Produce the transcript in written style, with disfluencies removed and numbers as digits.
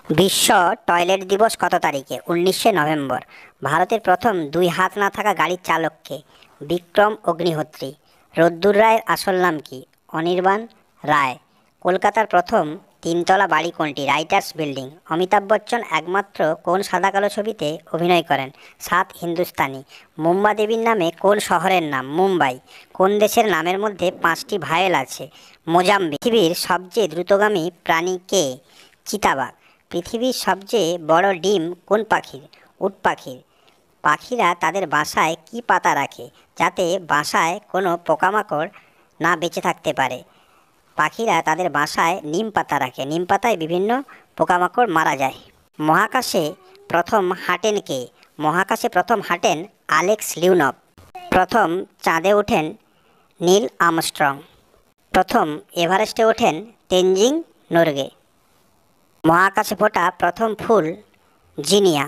বিশ্ব টয়লেট দিবস কত তারিখে? 19শে নভেম্বর। ভারতের প্রথম 2 হাত না থাকা গাড়ির চালককে? বিক্রম অগ্নিহোত্রী। রোদ্দুর রায়ের আসল নাম কি? অনির্বাণ রায়। কলকাতার প্রথম 3 তলা বাড়ি কোনটি? Writers building. অমিতাভ বচ্চন একমাত্র কোন সাদাকালো ছবিতে অভিনয় করেন? 7 হিন্দুস্তানি। মুম্বা দেবীর নামে কোন শহরের নাম? মুম্বাই। কোন দেশের নামের মধ্যে 5টি ভায়েল আছে? মোজাম্বিক। পৃথিবীর সবচেয়ে দ্রুতগামী প্রাণী কে? চিতাবাঘ। পৃথিবীর সবচেয়ে বড় ডিম কোন পাখির? উট পাখির। পাখিরা তাদের বাসায় কি পাতা রাখে যাতে বাসায় কোনো পোকামাকড় না বেঁচে থাকতে পারে? পাখিরা তাদের বাসায় নিম পাতা রাখে। নিম পাতায় বিভিন্ন পোকামাকড় মারা যায়। মহাকাশে প্রথম হাঁটেন কে? মহাকাশে প্রথম হাঁটেন আলেক্স লিওনভ। প্রথম চাঁদে ওঠেন নীল আর্মস্ট্রং। প্রথম এভারেস্টে ওঠেন তেনজিং নোরগে। মহাকাশে ফোটা প্রথম ফুল জিনিয়া।